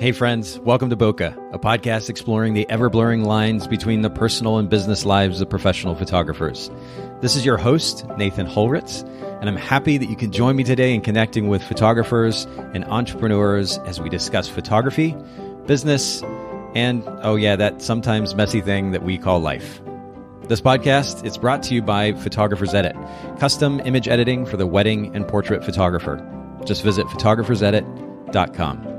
Hey friends, welcome to Bokeh, a podcast exploring the ever-blurring lines between the personal and business lives of professional photographers. This is your host, Nathan Holritz, and I'm happy that you can join me today in connecting with photographers and entrepreneurs as we discuss photography, business, and, oh yeah, that sometimes messy thing that we call life. This podcast is brought to you by Photographers Edit, custom image editing for the wedding and portrait photographer. Just visit photographersedit.com.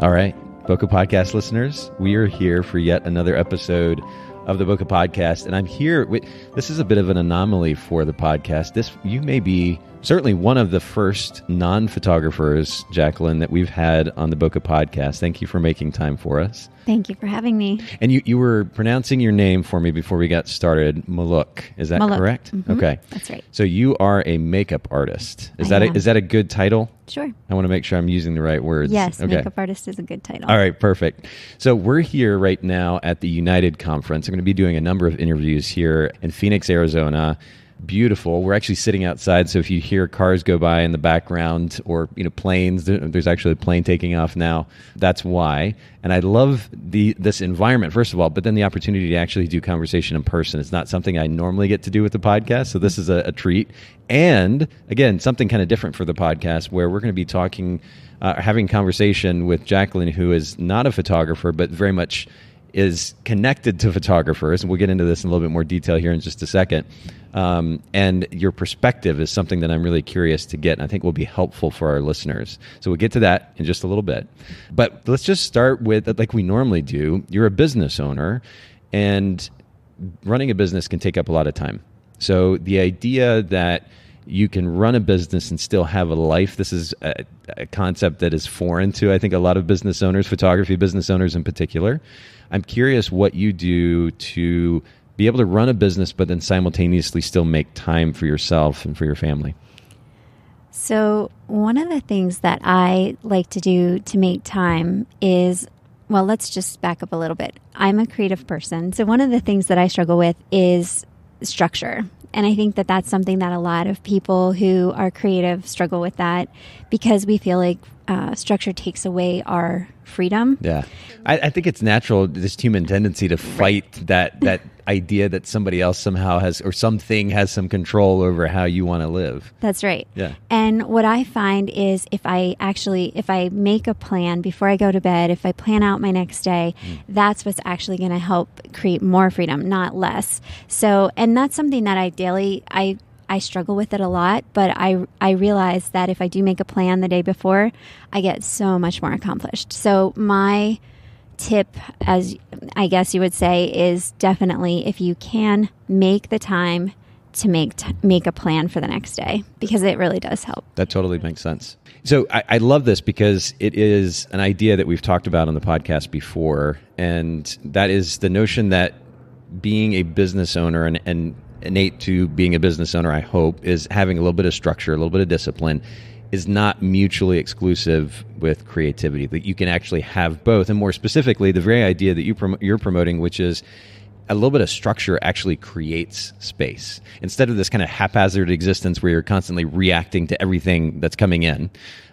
All right, Bokeh Podcast listeners, we are here for yet another episode of the Bokeh Podcast, and I'm here with, this is a bit of an anomaly for the podcast. You may be certainly one of the first non-photographers, Jacqueline, that we've had on the Bokeh Podcast. Thank you for making time for us. Thank you for having me. And you were pronouncing your name for me before we got started, Malocu. Is that correct? Mm-hmm. Okay. That's right. So you are a makeup artist. Is that a good title? Sure. I want to make sure I'm using the right words. Yes, okay. makeup artist is a good title. All right, perfect. So we're here right now at the United Conference. I'm going to be doing a number of interviews here in Phoenix, Arizona. Beautiful. We're actually sitting outside, so if you hear cars go by in the background or planes, there's actually a plane taking off now. That's why. And I love this environment, first of all, but then the opportunity to actually do conversation in person. It's not something I normally get to do with the podcast, so this is a treat. And again, something kind of different for the podcast where we're going to be talking, having conversation with Jacqueline, who is not a photographer, but very much is connected to photographers. And we'll get into this in a little bit more detail here in just a second. And your perspective is something that I'm really curious to get, and I think will be helpful for our listeners. So we'll get to that in just a little bit. But let's just start with, like we normally do, you're a business owner, and running a business can take up a lot of time. So the idea that you can run a business and still have a life, this is a concept that is foreign to, I think, a lot of business owners, photography business owners in particular. I'm curious what you do to be able to run a business, but then simultaneously still make time for yourself and for your family. So one of the things that I like to do to make time is, well, let's just back up a little bit. I'm a creative person. So one of the things that I struggle with is structure. And I think that that's something that a lot of people who are creative struggle with, that because we feel like structure takes away our freedom. Yeah. I think it's natural, this human tendency to fight that idea that somebody else somehow has, or something has some control over how you want to live. That's right. Yeah. And what I find is if I make a plan before I go to bed, if I plan out my next day, that's what's actually going to help create more freedom, not less. So, and that's something that I struggle with it a lot, but I realize that if I do make a plan the day before, I get so much more accomplished. So my tip, as I guess you would say, is definitely if you can, make the time to make a plan for the next day, because it really does help. That totally makes sense. So I love this because it is an idea that we've talked about on the podcast before, and that is the notion that being a business owner and innate to being a business owner, I hope, is having a little bit of structure, a little bit of discipline, is not mutually exclusive with creativity, that you can actually have both. And more specifically, the very idea that you're promoting, which is a little bit of structure actually creates space. Instead of this kind of haphazard existence where you're constantly reacting to everything that's coming in,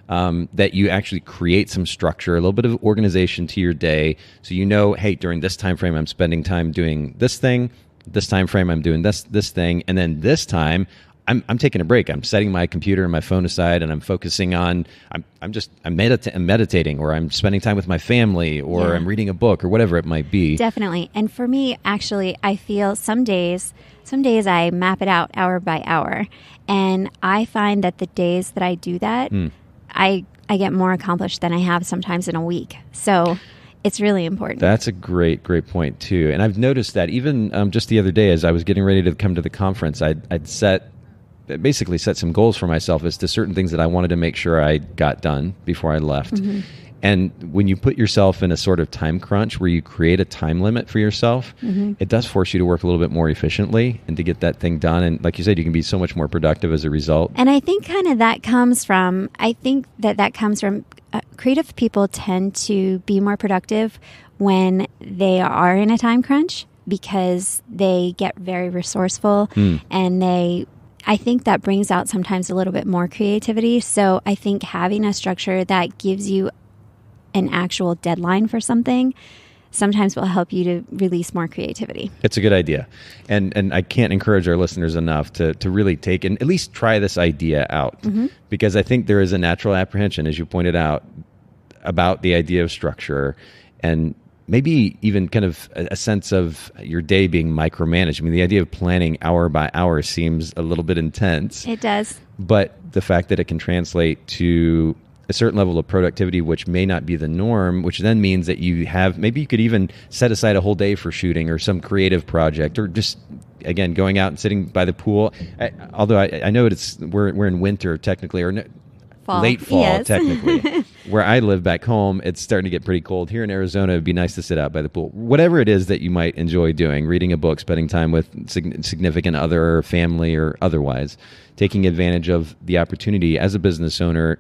that you actually create some structure, a little bit of organization to your day. So hey, during this time frame, I'm spending time doing this thing. This time frame, I'm doing this thing, and then this time, I'm taking a break. I'm setting my computer and my phone aside, and I'm focusing on. I'm meditating, or I'm spending time with my family, or I'm reading a book, or whatever it might be. Definitely. And for me, actually, I feel some days I map it out hour by hour, and I find that the days that I do that, I get more accomplished than I have sometimes in a week. So it's really important. That's a great point too. And I've noticed that even just the other day, as I was getting ready to come to the conference, I'd basically set some goals for myself as to certain things that I wanted to make sure I got done before I left. Mm-hmm. And when you put yourself in a sort of time crunch where you create a time limit for yourself, it does force you to work a little bit more efficiently and to get that thing done. And like you said, you can be so much more productive as a result. And I think kind of that comes from, creative people tend to be more productive when they are in a time crunch, because they get very resourceful and they I think that brings out sometimes a little bit more creativity. So I think having a structure that gives you an actual deadline for something sometimes will help you to release more creativity. It's a good idea. And I can't encourage our listeners enough to really take and at least try this idea out. Because I think there is a natural apprehension, as you pointed out, about the idea of structure and maybe even kind of a sense of your day being micromanaged. I mean, the idea of planning hour by hour seems a little bit intense. It does. But the fact that it can translate to a certain level of productivity, which may not be the norm, which then means that you have, maybe you could even set aside a whole day for shooting or some creative project, or just, again, going out and sitting by the pool. Although I know we're in winter technically, or fall. Late fall, Yes. technically. Where I live back home, it's starting to get pretty cold. Here in Arizona, it'd be nice to sit out by the pool. Whatever it is that you might enjoy doing, reading a book, spending time with significant other, or family, or otherwise, taking advantage of the opportunity as a business owner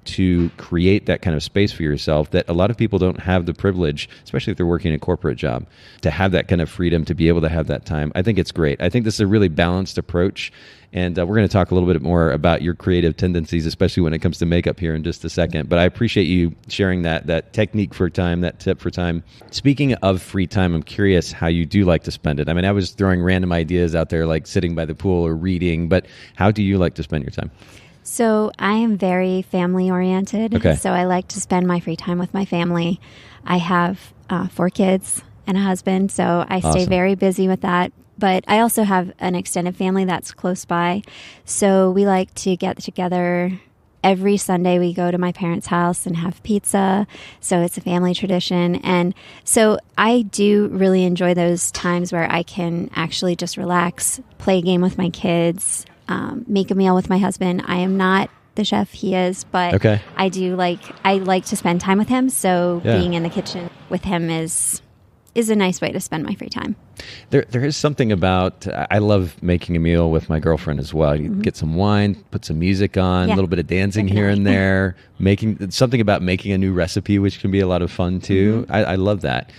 to create that kind of space for yourself that a lot of people don't have the privilege, especially if they're working a corporate job, to have that kind of freedom, to be able to have that time. I think it's great. I think this is a really balanced approach. And we're going to talk a little bit more about your creative tendencies, especially when it comes to makeup here in just a second. But I appreciate you sharing that technique for time, that tip for time. Speaking of free time, I'm curious how you do like to spend it. I mean, I was throwing random ideas out there like sitting by the pool or reading, but how do you like to spend your time? So I am very family oriented. Okay. So I like to spend my free time with my family. I have 4 kids and a husband, so I stay Awesome. very busy with that. But I also have an extended family that's close by. So we like to get together. Every Sunday we go to my parents' house and have pizza. So it's a family tradition. And so I do really enjoy those times where I can actually just relax, play a game with my kids, make a meal with my husband. I am not the chef, he is, but Okay. I like to spend time with him. So Yeah. being in the kitchen with him is a nice way to spend my free time. There is something about, I love making a meal with my girlfriend as well. You get some wine, put some music on, Yeah. a little bit of dancing here and there, something about making a new recipe, which can be a lot of fun too. I love that.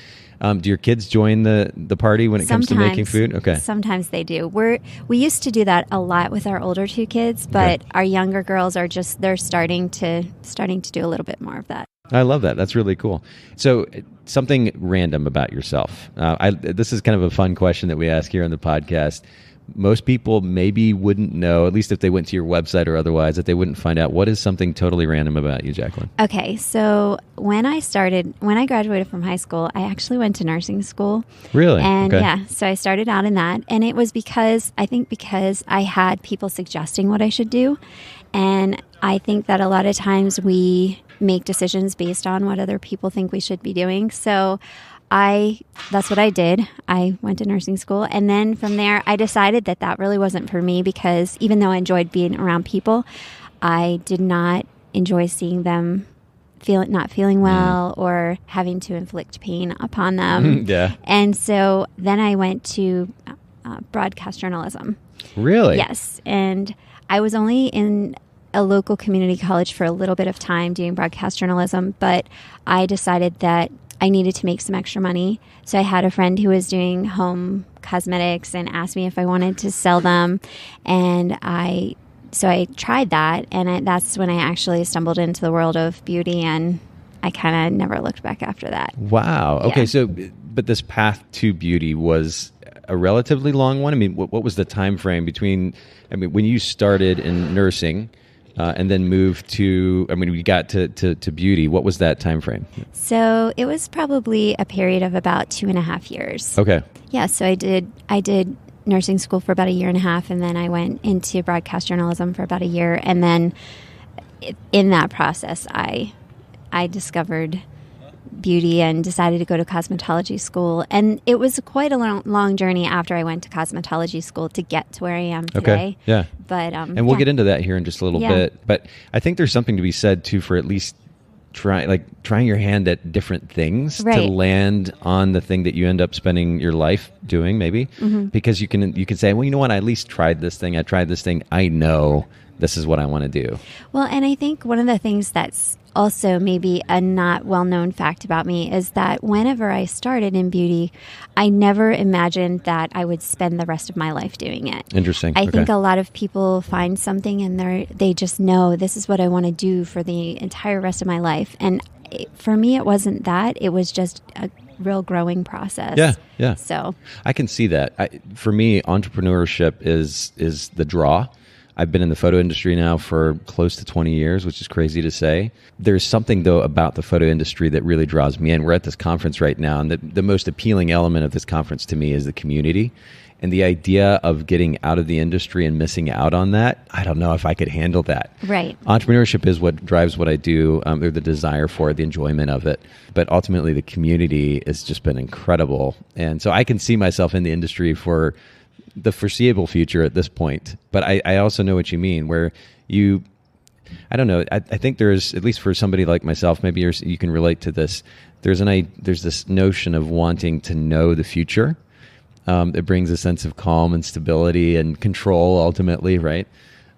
Do your kids join the party when it comes to making food? Okay. Sometimes they do. We used to do that a lot with our older 2 kids, but our younger girls are they're starting to do a little bit more of that. I love that. That's really cool. So something random about yourself. This is kind of a fun question that we ask here on the podcast. Most people maybe wouldn't know, at least if they went to your website or otherwise, that they wouldn't find out. What is something totally random about you, Jacqueline? Okay, so when I graduated from high school, I actually went to nursing school. Really? And Okay. yeah, so I started out in that. And it was because I had people suggesting what I should do. And I think that a lot of times we make decisions based on what other people think we should be doing. So that's what I did. I went to nursing school. And then from there, I decided that really wasn't for me, because even though I enjoyed being around people, I did not enjoy seeing them not feeling well or having to inflict pain upon them. Yeah. And so then I went to broadcast journalism. Really? Yes. And I was only in a local community college for a little bit of time doing broadcast journalism, but I decided that I needed to make some extra money. So I had a friend who was doing home cosmetics and asked me if I wanted to sell them. And so I tried that, and that's when I actually stumbled into the world of beauty, and I kind of never looked back after that. Wow. Okay. Yeah. So, but this path to beauty was a relatively long one. I mean, what was the time frame between, when you started in nursing, and then moved to, we got to beauty. What was that time frame? So it was probably a period of about 2.5 years. Okay. Yeah, so I did nursing school for about 1.5 years, and then I went into broadcast journalism for about 1 year. And then in that process, I discovered beauty and decided to go to cosmetology school. And it was quite a long journey after I went to cosmetology school to get to where I am today. Okay. Yeah. But and we'll get into that here in just a little bit. But I think there's something to be said too for at least trying your hand at different things to land on the thing that you end up spending your life doing, maybe. Because you can say, well, you know what? I at least tried this thing. I tried this thing. I know this is what I want to do. Well, and I think one of the things that's also maybe a not well-known fact about me is that whenever I started in beauty, I never imagined that I would spend the rest of my life doing it. Interesting. I think a lot of people find something and they just know this is what I want to do for the entire rest of my life. And for me, it wasn't that. It was just a real growing process. Yeah. So I can see that. For me, entrepreneurship is the draw. I've been in the photo industry now for close to 20 years, which is crazy to say. There's something, though, about the photo industry that really draws me in. We're at this conference right now, and the most appealing element of this conference to me is the community. And the idea of getting out of the industry and missing out on that, I don't know if I could handle that. Right. Entrepreneurship is what drives what I do, or the desire for it, the enjoyment of it. But ultimately, the community has just been incredible. And so I can see myself in the industry for the foreseeable future at this point. But I also know what you mean, where I don't know, I think there's, at least for somebody like myself, maybe you can relate to this, there's this notion of wanting to know the future. It brings a sense of calm and stability and control ultimately, right?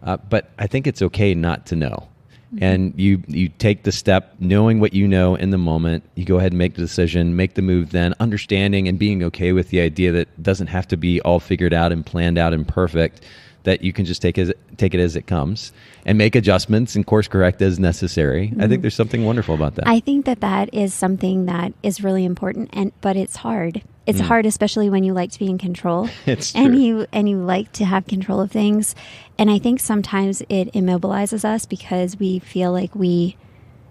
But I think it's okay not to know. Mm-hmm. And you take the step knowing what you know in the moment. You go ahead and make the decision, make the move then, understanding and being okay with the idea that it doesn't have to be all figured out and planned out and perfect, that you can just take it as it comes and make adjustments and course correct as necessary. Mm-hmm. I think there's something wonderful about that. I think that is something that is really important, but it's hard. It's hard, especially when you like to be in control. It's true. And you like to have control of things. And I think sometimes it immobilizes us because we feel like we're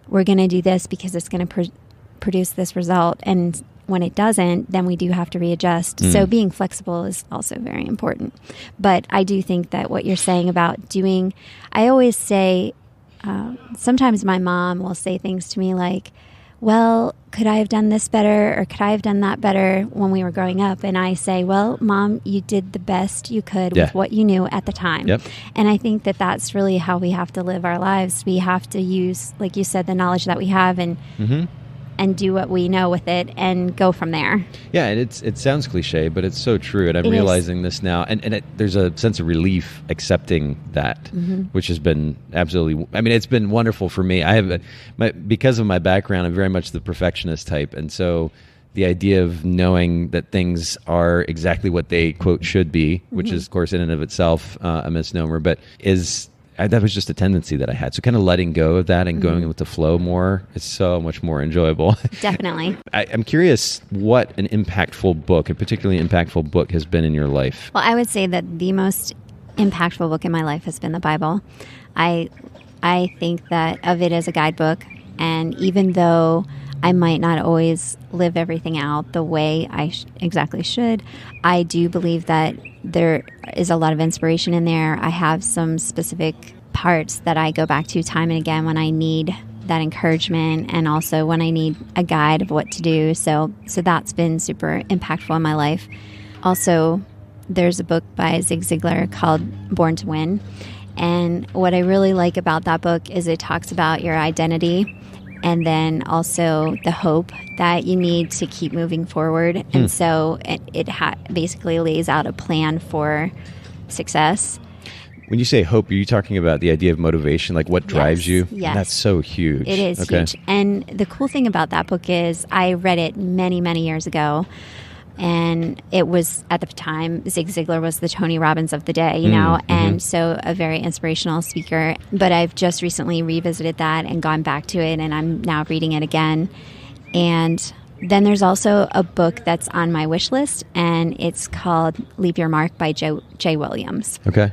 going to do this because it's going to produce this result. And when it doesn't, then we do have to readjust. So being flexible is also very important. But I do think that what you're saying about doing, I always say, sometimes my mom will say things to me like, well, could I have done this better or could I have done that better when we were growing up? And I say, well, Mom, you did the best you could with what you knew at the time. Yep. And I think that that's really how we have to live our lives. We have to use, like you said, the knowledge that we have and do what we know with it and go from there. Yeah, and it sounds cliche, but it's so true. And I'm realizing this now. And there's a sense of relief accepting that, which has been absolutely, I mean, it's been wonderful for me. Because of my background, I'm very much the perfectionist type. And so the idea of knowing that things are exactly what they, quote, should be, which is, of course, in and of itself a misnomer, but that was just a tendency that I had. So kind of letting go of that and going with the flow more is so much more enjoyable. Definitely. I'm curious what an impactful book, a particularly impactful book, has been in your life. Well, I would say that the most impactful book in my life has been the Bible. I think that of it as a guidebook. And even though I might not always live everything out the way I exactly should, I do believe that there is a lot of inspiration in there. I have some specific parts that I go back to time and again when I need that encouragement and also when I need a guide of what to do. So that's been super impactful in my life. Also, there's a book by Zig Ziglar called Born to Win. And what I really like about that book is it talks about your identity and then also the hope that you need to keep moving forward. And so it basically lays out a plan for success. When you say hope, are you talking about the idea of motivation, like what drives you? Yes. That's so huge. It is huge. And the cool thing about that book is I read it many, many years ago. And it was, at the time, Zig Ziglar was the Tony Robbins of the day, you know, and so a very inspirational speaker. But I've just recently revisited that and gone back to it, and I'm now reading it again. And then there's also a book that's on my wish list, and it's called Leave Your Mark by Jay Williams. Okay.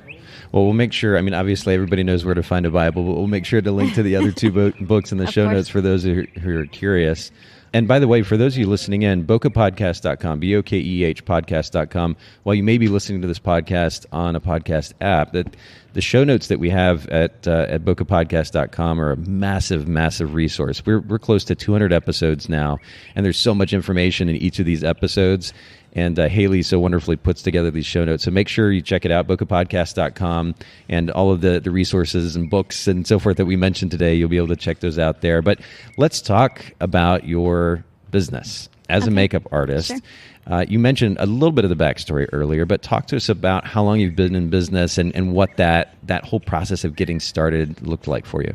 Well, we'll make sure, I mean, obviously everybody knows where to find a Bible, but we'll make sure to link to the other two books in the show notes for those who are curious. And by the way, for those of you listening in, bokehpodcast.com, BOKEH podcast.com, while you may be listening to this podcast on a podcast app, that the show notes that we have at bokehpodcast.com are a massive, massive resource. We're close to 200 episodes now, and there's so much information in each of these episodes. And Haley so wonderfully puts together these show notes. So make sure you check it out, bokehpodcast.com, and all of the resources and books and so forth that we mentioned today. You'll be able to check those out there. But let's talk about your business. as a makeup artist. Sure. You mentioned a little bit of the backstory earlier, but talk to us about how long you've been in business and what that whole process of getting started looked like for you.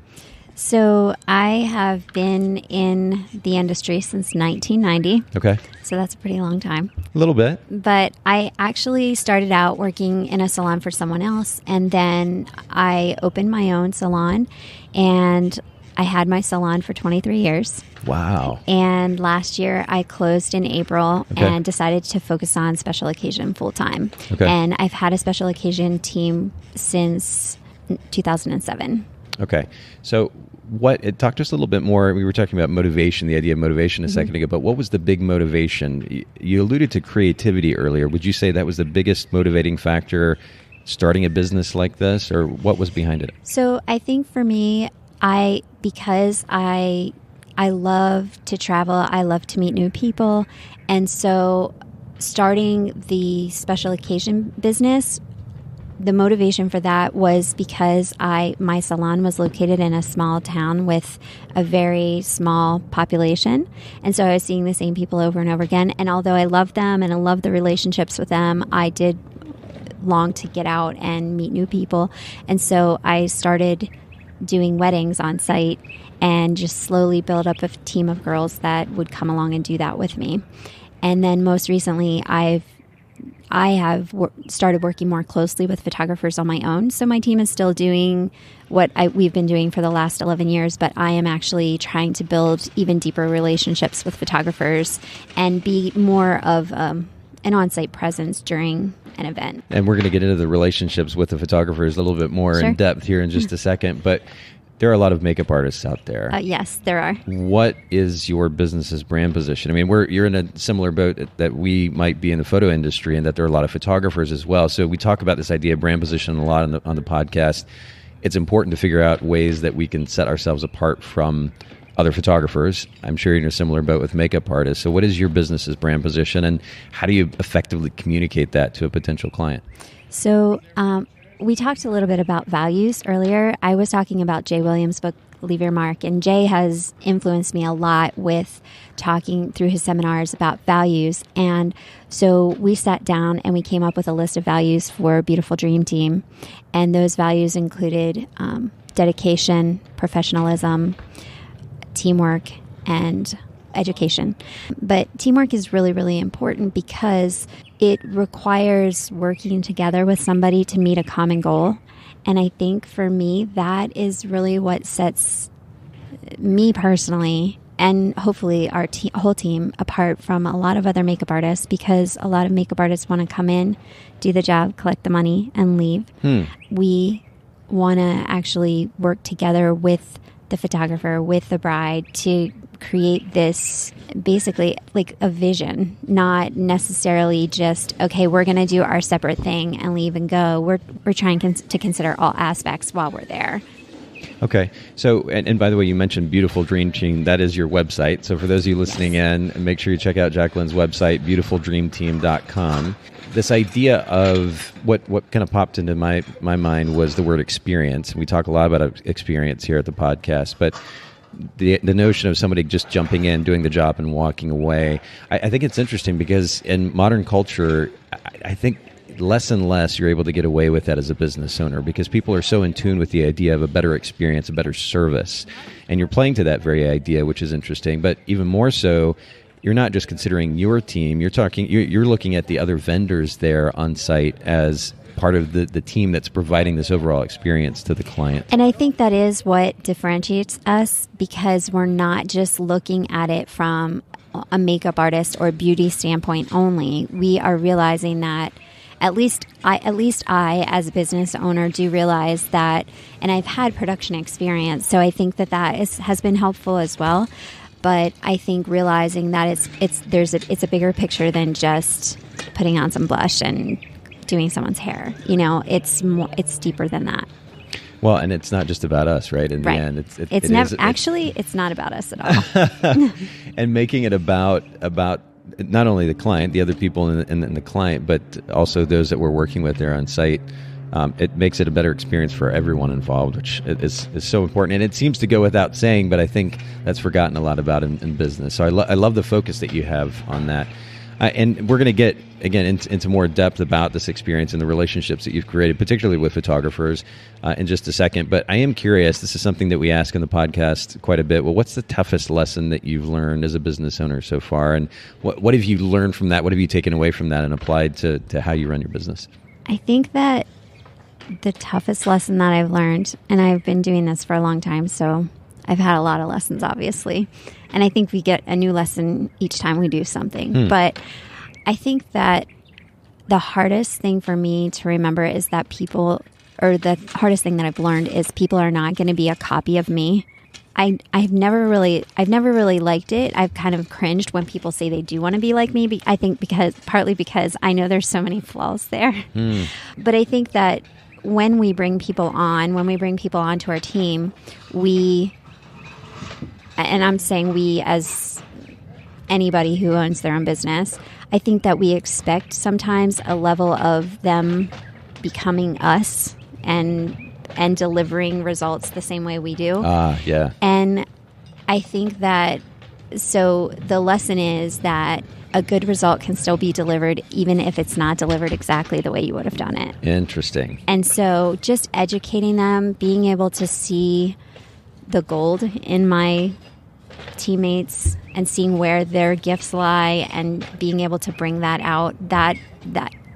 So I have been in the industry since 1990. Okay. So that's a pretty long time. A little bit. But I actually started out working in a salon for someone else, and then I opened my own salon, and I had my salon for 23 years. Wow. And last year I closed in April and decided to focus on special occasion full time. Okay. And I've had a special occasion team since 2007. Okay. So talk to us a little bit more. We were talking about motivation, the idea of motivation a second ago, but what was the big motivation? You alluded to creativity earlier. Would you say that was the biggest motivating factor starting a business like this, or what was behind it? So I think for me, because I love to travel, I love to meet new people. And so starting the special occasion business, the motivation for that was because my salon was located in a small town with a very small population. And so I was seeing the same people over and over again. And although I loved them and I loved the relationships with them, I did long to get out and meet new people. And so I started doing weddings on site and just slowly build up a team of girls that would come along and do that with me. And then most recently, I have started working more closely with photographers on my own. So my team is still doing what we've been doing for the last 11 years, but I am actually trying to build even deeper relationships with photographers and be more of an on-site presence during an event. And we're going to get into the relationships with the photographers a little bit more in depth here in just a second, but there are a lot of makeup artists out there. Yes, there are. What is your business's brand position? I mean, you're in a similar boat that we might be in the photo industry, and that there are a lot of photographers as well. So we talk about this idea of brand position a lot on the podcast. It's important to figure out ways that we can set ourselves apart from other photographers. I'm sure you're in a similar boat with makeup artists. So what is your business's brand position, and how do you effectively communicate that to a potential client? So we talked a little bit about values earlier. I was talking about Jay Williams' book, Leave Your Mark, and Jay has influenced me a lot with talking through his seminars about values. And so we sat down and we came up with a list of values for Beautiful Dream Team. And those values included dedication, professionalism, teamwork, and education. But teamwork is really, really important because it requires working together with somebody to meet a common goal. And I think for me, that is really what sets me personally, and hopefully our whole team, apart from a lot of other makeup artists, because a lot of makeup artists want to come in, do the job, collect the money, and leave. We want to actually work together with the photographer, with the bride, to create this basically like a vision, not necessarily just, okay, we're going to do our separate thing and leave and go. We're trying to consider all aspects while we're there. Okay. So, and by the way, you mentioned Beautiful Dream Team. That is your website. So for those of you listening in, make sure you check out Jacqueline's website, beautifuldreamteam.com. This idea of what kind of popped into my mind was the word experience. We talk a lot about experience here at the podcast, but the notion of somebody just jumping in, doing the job, and walking away, I think it's interesting because in modern culture, I think less and less you're able to get away with that as a business owner, because people are so in tune with the idea of a better experience, a better service, and you're playing to that very idea, which is interesting. But even more so, you're not just considering your team, you're looking at the other vendors there on site as part of the team that's providing this overall experience to the client. And I think that is what differentiates us, because we're not just looking at it from a makeup artist or beauty standpoint only. We are realizing that at least I, as a business owner, do realize that, and I've had production experience, so I think that has been helpful as well. But I think realizing that it's a bigger picture than just putting on some blush and doing someone's hair. It's deeper than that. Well, and it's not just about us, right? In the end, it's not about us at all. And making it about not only the client, the other people in the client, but also those that we're working with there on site. it makes it a better experience for everyone involved, which is so important. And it seems to go without saying, but I think that's forgotten a lot about in business. So I love the focus that you have on that. And we're going to get, again, into more depth about this experience and the relationships that you've created, particularly with photographers, in just a second. But I am curious, this is something that we ask in the podcast quite a bit. Well, what's the toughest lesson that you've learned as a business owner so far? And what have you learned from that? What have you taken away from that and applied to how you run your business? I think that the toughest lesson that I've learned, and I've been doing this for a long time, so I've had a lot of lessons, obviously. And I think we get a new lesson each time we do something. But I think that the hardest thing for me to remember is that the hardest thing that I've learned is people are not going to be a copy of me. I've never really liked it. I've kind of cringed when people say they do want to be like me. I think partly because I know there's so many flaws there. But I think that when we bring people onto our team, and I'm saying we as anybody who owns their own business, I think that we expect sometimes a level of them becoming us and delivering results the same way we do. Yeah. And I think that, so the lesson is that a good result can still be delivered even if it's not delivered exactly the way you would have done it. Interesting. And so just educating them, being able to see the gold in my teammates and seeing where their gifts lie and being able to bring that out, that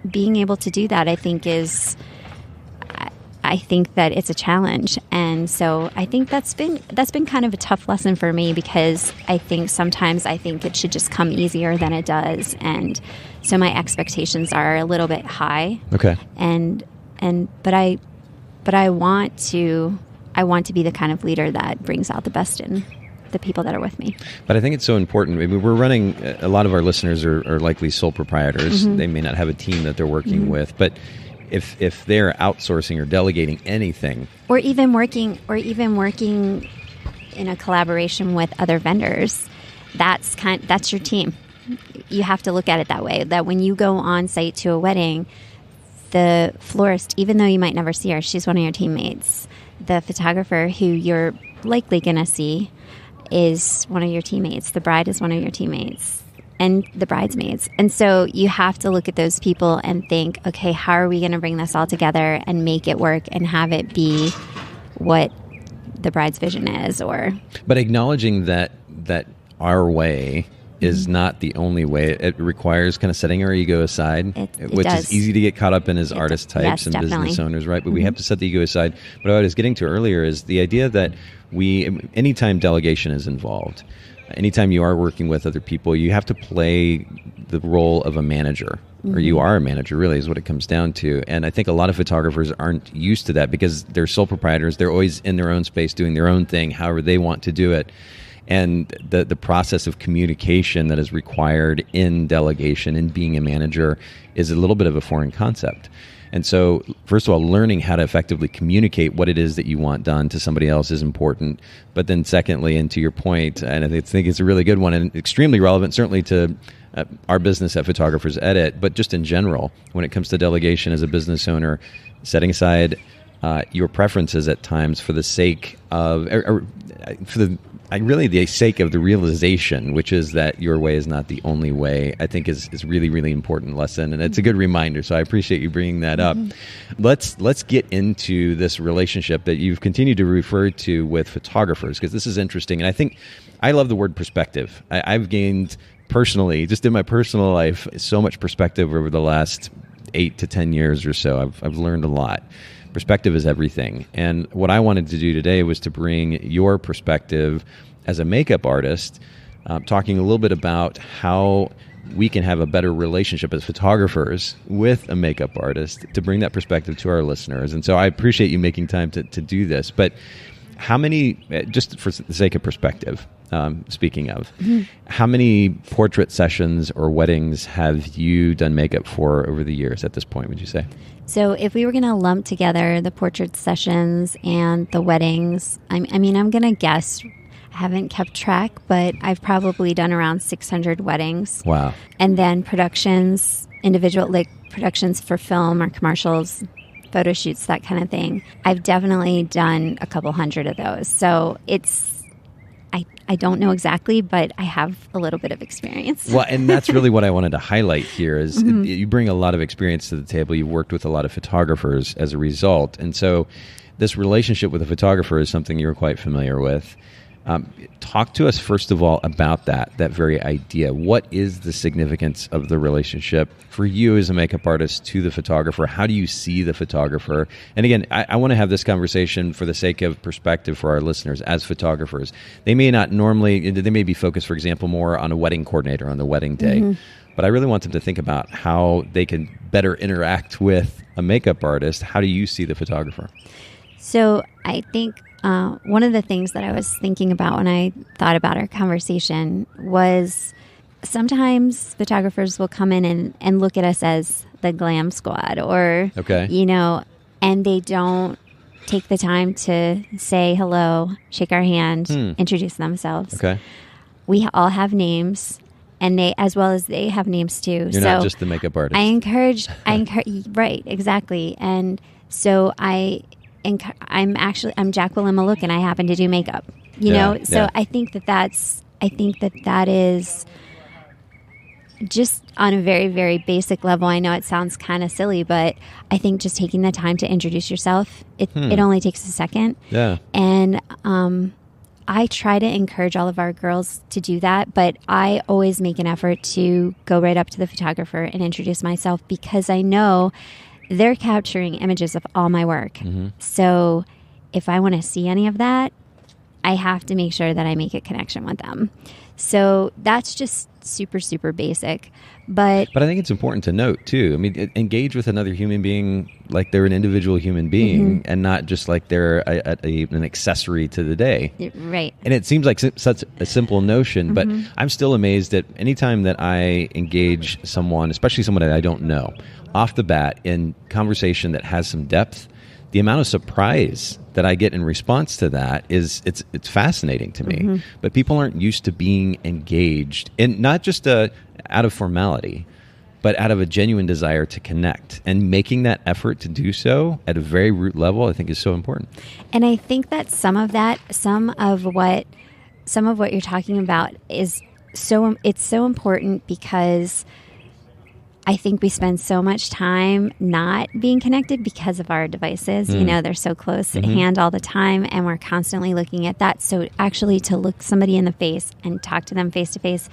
being able to do that, I think that it's a challenge. And so I think that's been kind of a tough lesson for me, because I think sometimes it should just come easier than it does. And so my expectations are a little bit high. Okay. But I want to be the kind of leader that brings out the best in the people that are with me. But I think it's so important. I mean, we're running, a lot of our listeners are likely sole proprietors. They may not have a team that they're working with, but if they're outsourcing or delegating anything, or even working in a collaboration with other vendors, that's your team. You have to look at it that way, that when you go on site to a wedding, the florist, even though you might never see her, she's one of your teammates. The photographer, who you're likely going to see, is one of your teammates. The bride is one of your teammates, and the bridesmaids. And so you have to look at those people and think, okay, how are we going to bring this all together and make it work and have it be what the bride's vision is? But acknowledging that our way is not the only way. It requires kind of setting our ego aside, which is easy to get caught up in as artist types and business owners, right? But we have to set the ego aside. But what I was getting to earlier is the idea that anytime delegation is involved, anytime you are working with other people, you have to play the role of a manager, or you are a manager, really, is what it comes down to. And I think a lot of photographers aren't used to that because they're sole proprietors. They're always in their own space doing their own thing, however they want to do it. And the process of communication that is required in delegation and being a manager is a little bit of a foreign concept. And so, first of all, learning how to effectively communicate what it is that you want done to somebody else is important. But then secondly, and to your point, and I think it's a really good one and extremely relevant, certainly to our business at Photographers Edit, but just in general, when it comes to delegation as a business owner, setting aside your preferences at times for the sake of, the sake of the realization, which is that your way is not the only way, I think is really, really important lesson. And it's a good reminder. So I appreciate you bringing that up. Let's get into this relationship that you've continued to refer to with photographers, because this is interesting. And I think I love the word perspective. I've gained personally, just in my personal life, so much perspective over the last 8 to 10 years or so. I've learned a lot. Perspective is everything. And what I wanted to do today was to bring your perspective as a makeup artist, talking a little bit about how we can have a better relationship as photographers with a makeup artist, to bring that perspective to our listeners. And so I appreciate you making time to do this. But how many, just for the sake of perspective, speaking of, how many portrait sessions or weddings have you done makeup for over the years at this point, would you say? So if we were going to lump together the portrait sessions and the weddings, I'm going to guess, I haven't kept track, but I've probably done around 600 weddings. Wow. And then productions, individual, like productions for film or commercials, photo shoots, that kind of thing. I've definitely done a couple hundred of those. So I don't know exactly, but I have a little bit of experience. Well, and that's really what I wanted to highlight here is you bring a lot of experience to the table. You've worked with a lot of photographers as a result. And so this relationship with a photographer is something you're quite familiar with. Talk to us, first of all, about that very idea. What is the significance of the relationship for you as a makeup artist to the photographer? How do you see the photographer? And again, I want to have this conversation for the sake of perspective for our listeners as photographers. They may be focused, for example, more on a wedding coordinator on the wedding day. But I really want them to think about how they can better interact with a makeup artist. How do you see the photographer? So I think one of the things that I was thinking about when I thought about our conversation was sometimes photographers will come in and look at us as the glam squad or, and they don't take the time to say hello, shake our hand, introduce themselves. Okay. We all have names. And they have names too. You're not just the makeup artist. I encourage, right, exactly. And so I'm Jacqueline Malocu and I happen to do makeup, So I think that is just on a very, very basic level. I know it sounds kind of silly, but I think just taking the time to introduce yourself, it only takes a second. Yeah. And, I try to encourage all of our girls to do that, but I always make an effort to go right up to the photographer and introduce myself because I know they're capturing images of all my work. Mm-hmm. So if I want to see any of that, I have to make sure that I make a connection with them. So that's just super, super basic. But I think it's important to note, too. I mean, engage with another human being like they're an individual human being and not just like they're an accessory to the day. Right. And it seems like such a simple notion, but I'm still amazed that anytime that I engage someone, especially someone that I don't know, off the bat in conversation that has some depth, the amount of surprise that I get in response to that it's fascinating to me. But people aren't used to being engaged, and not just out of formality, but out of a genuine desire to connect. And making that effort to do so at a very root level, I think, is so important. And I think that some of what you're talking about is so important because I think we spend so much time not being connected because of our devices. They're so close at hand all the time, and we're constantly looking at that. So actually to look somebody in the face and talk to them face to face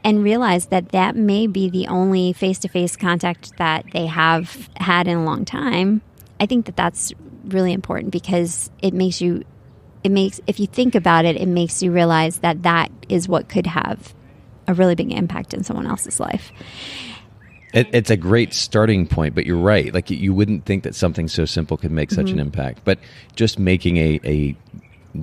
and realize that may be the only face-to-face contact that they have had in a long time, I think that that's really important because if you think about it, it makes you realize that is what could have a really big impact in someone else's life. It's a great starting point, but you're right. Like you wouldn't think that something so simple could make such an impact, but just making a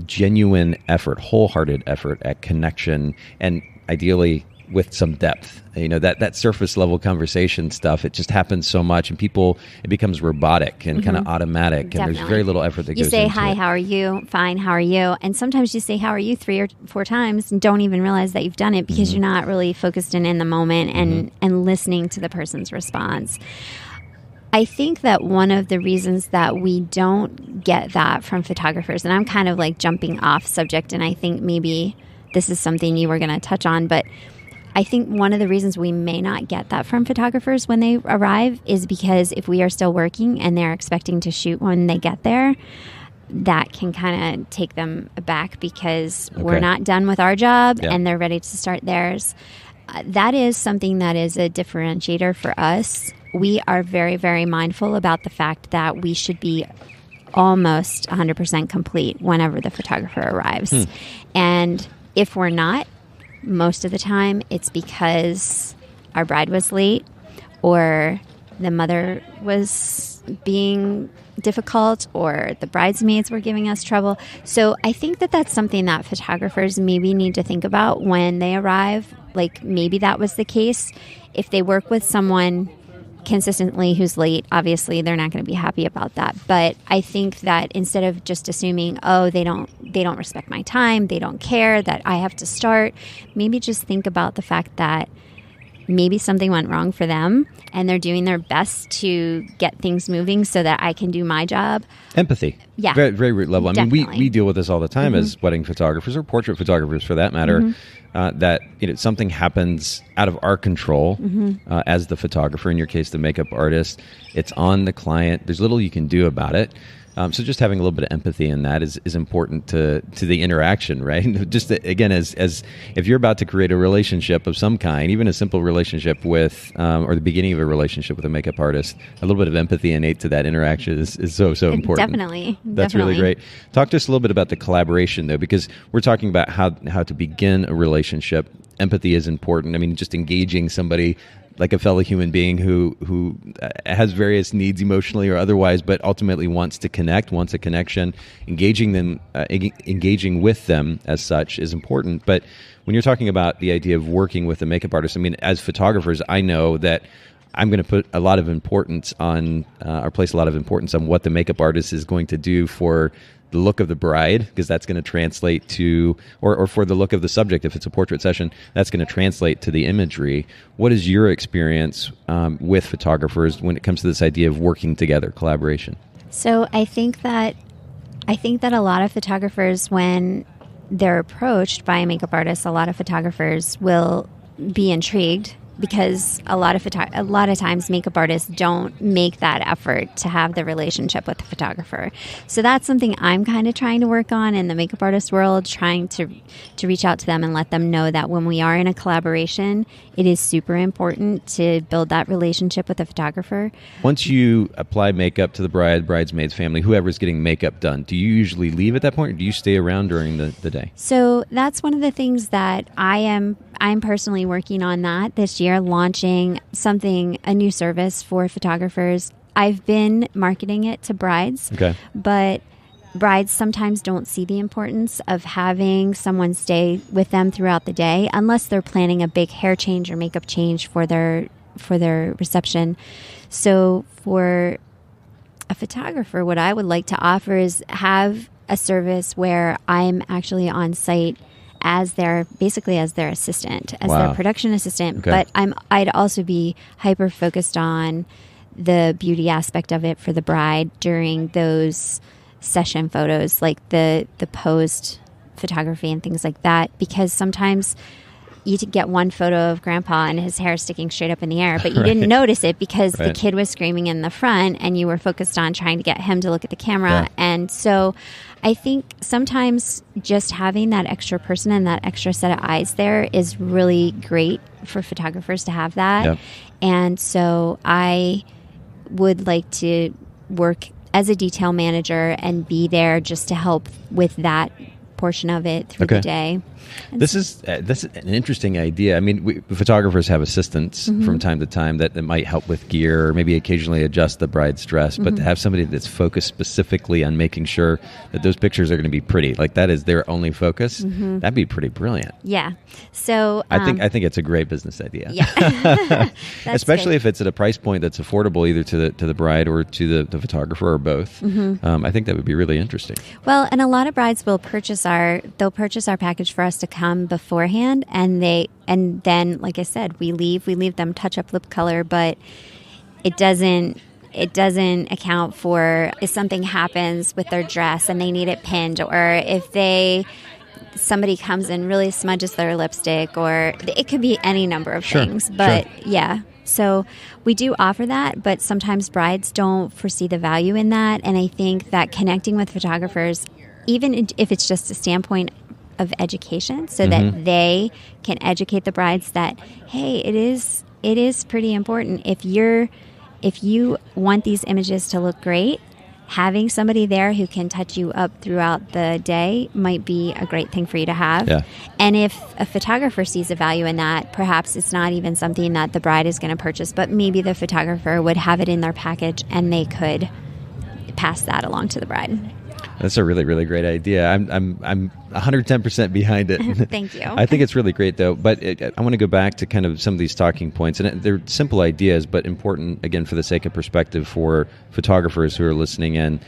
genuine effort, wholehearted effort at connection, and ideally with some depth. That surface level conversation stuff, it just happens so much, and it becomes robotic and kind of automatic. Definitely. And there's very little effort that goes into it. You say, hi, how are you? Fine, how are you? And sometimes you say, how are you 3 or 4 times and don't even realize that you've done it because you're not really focused in the moment and listening to the person's response. I think that one of the reasons that we don't get that from photographers, and I'm kind of like jumping off subject, and I think maybe this is something you were going to touch on, but I think one of the reasons we may not get that from photographers when they arrive is because if we are still working and they're expecting to shoot when they get there, that can kind of take them aback because we're not done with our job and they're ready to start theirs. That is something that is a differentiator for us. We are very, very mindful about the fact that we should be almost 100% complete whenever the photographer arrives. And if we're not, most of the time it's because our bride was late or the mother was being difficult or the bridesmaids were giving us trouble. So I think that that's something that photographers maybe need to think about when they arrive. Like maybe that was the case. If they work with someone consistently who's late, obviously they're not going to be happy about that. But I think that instead of just assuming, oh, they don't respect my time, they don't care that I have to start, maybe just think about the fact that maybe something went wrong for them and they're doing their best to get things moving so that I can do my job. Empathy. Yeah. Very, very root level. I mean, Definitely. we deal with this all the time as wedding photographers or portrait photographers for that matter, that something happens out of our control as the photographer, in your case, the makeup artist. It's on the client. There's little you can do about it. So just having a little bit of empathy in that is important to the interaction, right? Just again, as if you're about to create a relationship of some kind, even a simple relationship with, or the beginning of a relationship with a makeup artist, a little bit of empathy innate to that interaction is so important. Definitely. That's really great. Talk to us a little bit about the collaboration, though, because we're talking about how to begin a relationship. Empathy is important. I mean, just engaging somebody like a fellow human being who has various needs emotionally or otherwise, but ultimately wants to connect, wants a connection. Engaging with them as such is important. But when you're talking about the idea of working with a makeup artist, I mean, as photographers, I know that I'm going to put a lot of importance on, or place a lot of importance on what the makeup artist is going to do for the look of the bride, because that's going to translate to, or for the look of the subject, if it's a portrait session, that's going to translate to the imagery. What is your experience with photographers when it comes to this idea of working together, collaboration? So I think that a lot of photographers, when they're approached by a makeup artist, a lot of photographers will be intrigued, because a lot of times makeup artists don't make that effort to have the relationship with the photographer. So that's something I'm kind of trying to work on in the makeup artist world, trying to reach out to them and let them know that when we are in a collaboration, it is super important to build that relationship with the photographer. Once you apply makeup to the bridesmaid's family, whoever's getting makeup done, do you usually leave at that point, or do you stay around during the day? So that's one of the things that I'm personally working on that this year, launching a new service for photographers. I've been marketing it to brides, but brides sometimes don't see the importance of having someone stay with them throughout the day unless they're planning a big hair change or makeup change for their reception. So for a photographer, what I would like to offer is have a service where I'm actually on site as their assistant, as their production assistant. But I'd also be hyper focused on the beauty aspect of it for the bride during those session photos, like the posed photography and things like that, because sometimes you get one photo of grandpa and his hair sticking straight up in the air, but you didn't notice it because the kid was screaming in the front and you were focused on trying to get him to look at the camera. And so I think sometimes just having that extra person and that extra set of eyes there is really great for photographers to have that. And so I would like to work as a detail manager and be there just to help with that portion of it through the day. This is an interesting idea. I mean, photographers have assistants from time to time that might help with gear, or maybe occasionally adjust the bride's dress, but to have somebody that's focused specifically on making sure that those pictures are going to be pretty, like that is their only focus, that'd be pretty brilliant. Yeah. So I think it's a great business idea. Yeah. Especially if it's at a price point that's affordable either to the bride or to the photographer or both. I think that would be really interesting. Well, and a lot of brides will purchase our package for us to come beforehand, and then, like I said, we leave them touch up lip color, but it doesn't account for if something happens with their dress and they need it pinned, or if somebody comes and really smudges their lipstick, or it could be any number of things. But so we do offer that, but sometimes brides don't foresee the value in that, and I think that connecting with photographers, even if it's just a standpoint of education, so that they can educate the brides that, hey, it is pretty important. If you want these images to look great, having somebody there who can touch you up throughout the day might be a great thing for you to have. And if a photographer sees a value in that, perhaps it's not even something that the bride is going to purchase, but maybe the photographer would have it in their package and they could pass that along to the bride. That's a really, really great idea. I'm 110% behind it. Thank you. I think it's really great, though. But I want to go back to kind of some of these talking points. And they're simple ideas, but important, again, for the sake of perspective for photographers who are listening in.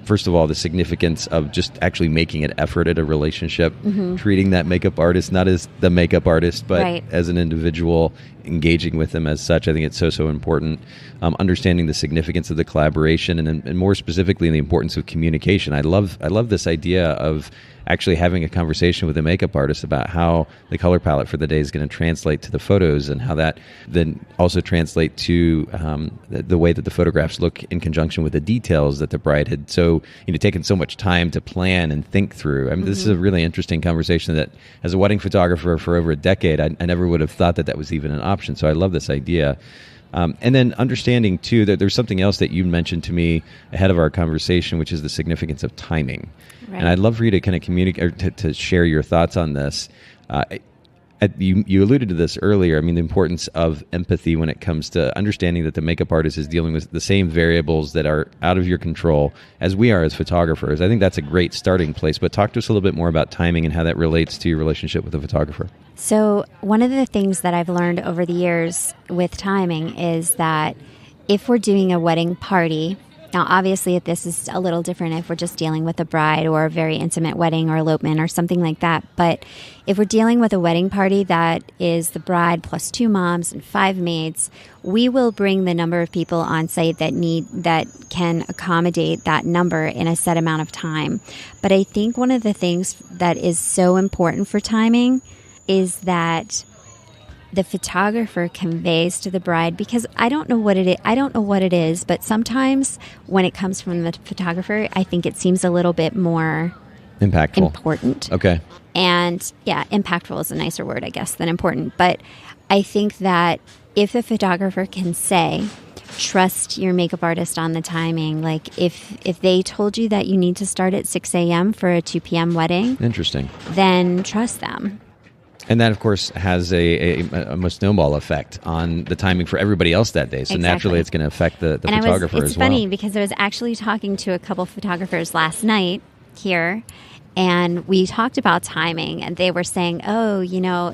First of all, the significance of just actually making an effort at a relationship, treating that makeup artist not as the makeup artist, but as an individual, engaging with them as such. I think it's so important. Understanding the significance of the collaboration, and more specifically, the importance of communication. I love this idea of actually having a conversation with a makeup artist about how the color palette for the day is going to translate to the photos, and how that then also translate to the way that the photographs look in conjunction with the details that the bride had taken so much time to plan and think through. I mean, this is a really interesting conversation that, as a wedding photographer for over a decade, I never would have thought that was even an option. So I love this idea. And then understanding, too, that there's something else that you mentioned to me ahead of our conversation, which is the significance of timing. Right. And I'd love for you to kind of communicate, or to share your thoughts on this. You alluded to this earlier. I mean, the importance of empathy when it comes to understanding that the makeup artist is dealing with the same variables that are out of your control as we are as photographers. I think that's a great starting place. But talk to us a little bit more about timing and how that relates to your relationship with the photographer. So one of the things that I've learned over the years with timing is that if we're doing a wedding party, now obviously if this is a little different if we're just dealing with a bride or a very intimate wedding or elopement or something like that, but if we're dealing with a wedding party that is the bride plus 2 moms and 5 maids, we will bring the number of people on site that can accommodate that number in a set amount of time. But I think one of the things that is so important for timing is that the photographer conveys to the bride, because I don't know what it is, but sometimes when it comes from the photographer, I think it seems a little bit more impactful, important. Okay. And yeah, impactful is a nicer word, I guess, than important. But I think that if the photographer can say, trust your makeup artist on the timing, like if they told you that you need to start at 6 a.m. for a 2 p.m. wedding, interesting, then trust them. And that, of course, has a snowball effect on the timing for everybody else that day. So naturally, it's going to affect the photographer as well. It's funny because I was actually talking to a couple photographers last night here, and we talked about timing, and they were saying, oh,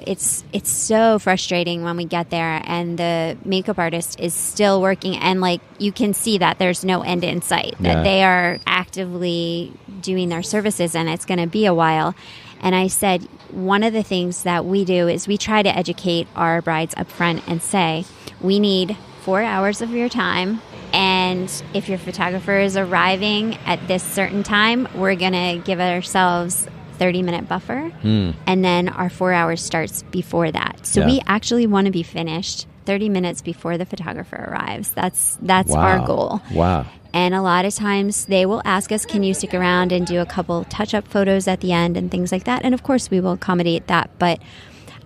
it's so frustrating when we get there and the makeup artist is still working, and like you can see that there's no end in sight, that they are actively doing their services and it's going to be a while. And I said, one of the things that we do is we try to educate our brides up front and say, we need 4 hours of your time. And if your photographer is arriving at this certain time, we're going to give ourselves 30-minute buffer. And then our 4 hours starts before that. So we actually want to be finished 30 minutes before the photographer arrives. That's our goal. Wow. And a lot of times they will ask us, can you stick around and do a couple touch-up photos at the end and things like that? And of course we will accommodate that. But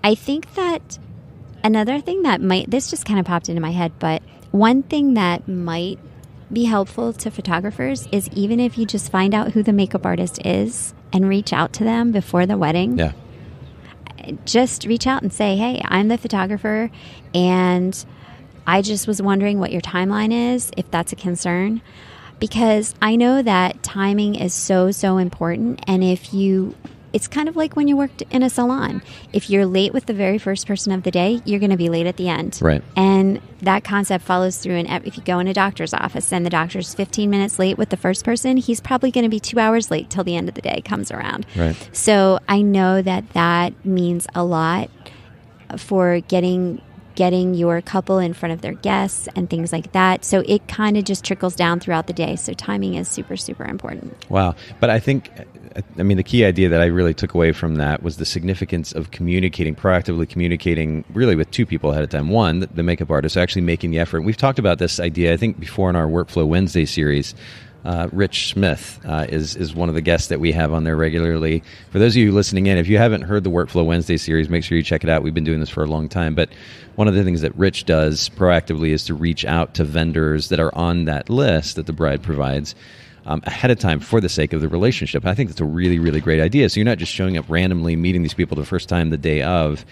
I think that another thing that this just kind of popped into my head, but one thing that might be helpful to photographers is even if you just find out who the makeup artist is and reach out to them before the wedding. Yeah. Just reach out and say, hey, I'm the photographer and I just was wondering what your timeline is, if that's a concern, because I know that timing is so, so important. And it's kind of like when you worked in a salon. If you're late with the very first person of the day, you're going to be late at the end. Right. And that concept follows through. And if you go in a doctor's office and the doctor's 15 minutes late with the first person, he's probably going to be 2 hours late till the end of the day comes around. Right. So I know that means a lot for getting your couple in front of their guests and things like that. So it kind of just trickles down throughout the day. So timing is super, super important. Wow. But I think, the key idea that I really took away from that was the significance of proactively communicating really with 2 people ahead of time. One, the makeup artist actually making the effort. We've talked about this idea, I think, before in our Workflow Wednesday series. Rich Smith is one of the guests that we have on there regularly. For those of you listening in, if you haven't heard the Workflow Wednesday series, make sure you check it out. We've been doing this for a long time. But one of the things that Rich does proactively is to reach out to vendors that are on that list that the bride provides ahead of time for the sake of the relationship. I think that's a really, really great idea. So you're not just showing up randomly, meeting these people the first time the day of.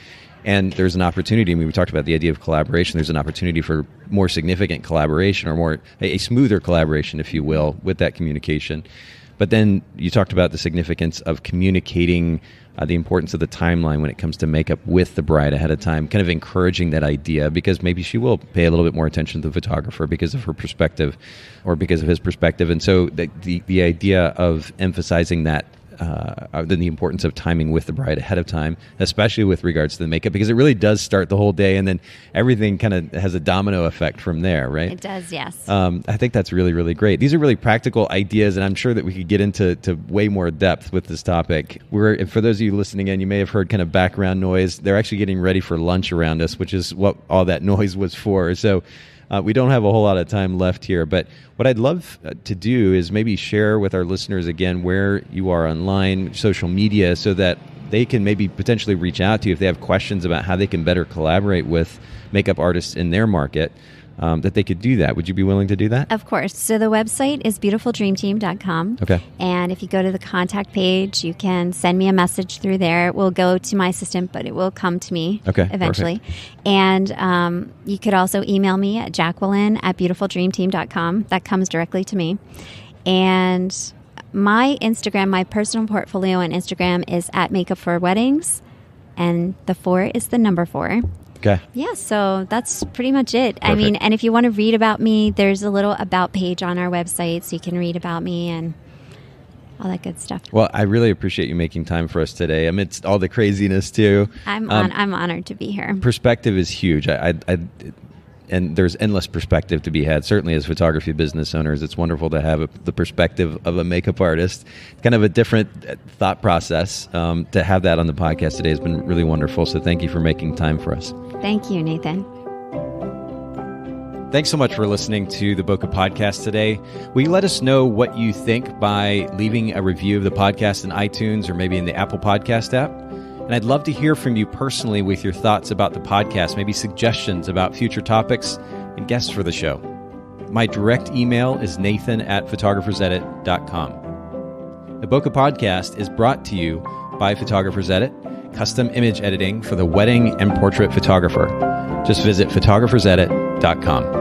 And there's an opportunity, we talked about the idea of collaboration, there's an opportunity for more significant collaboration or a smoother collaboration, if you will, with that communication. But then you talked about the significance of communicating the importance of the timeline when it comes to makeup with the bride ahead of time, kind of encouraging that idea, because maybe she will pay a little bit more attention to the photographer because of her perspective or because of his perspective. And so the idea of emphasizing that, the importance of timing with the bride ahead of time, especially with regards to the makeup, because it really does start the whole day, and then everything kind of has a domino effect from there, right? It does, yes. I think that's really, really great. These are really practical ideas, and I'm sure that we could get into way more depth with this topic. For those of you listening in, you may have heard kind of background noise. They're actually getting ready for lunch around us, which is what all that noise was for. So we don't have a whole lot of time left here, but what I'd love to do is maybe share with our listeners again where you are online, social media, so that they can maybe potentially reach out to you if they have questions about how they can better collaborate with makeup artists in their market, that they could do that. Would you be willing to do that? Of course. So the website is beautifuldreamteam.com. Okay. And if you go to the contact page, you can send me a message through there. It will go to my assistant, but it will come to me eventually. Perfect. And you could also email me at Jacqueline@beautifuldreamteam.com. That comes directly to me. And my Instagram, my personal portfolio on Instagram is at Makeup for Weddings. And the 4 is the number 4. Okay. Yeah, so that's pretty much it. Perfect. I mean, and if you want to read about me, there's a little about page on our website, so you can read about me and all that good stuff. Well, I really appreciate you making time for us today amidst all the craziness too. I'm honored to be here. Perspective is huge. And there's endless perspective to be had. Certainly as photography business owners, it's wonderful to have the perspective of a makeup artist. Kind of a different thought process. To have that on the podcast today has been really wonderful. So thank you for making time for us. Thank you, Nathan. Thanks so much for listening to the Bokeh Podcast today. Will you let us know what you think by leaving a review of the podcast in iTunes or maybe in the Apple Podcast app? And I'd love to hear from you personally with your thoughts about the podcast, maybe suggestions about future topics and guests for the show. My direct email is nathan@photographersedit.com. The Bokeh Podcast is brought to you by Photographers Edit, custom image editing for the wedding and portrait photographer. Just visit photographersedit.com.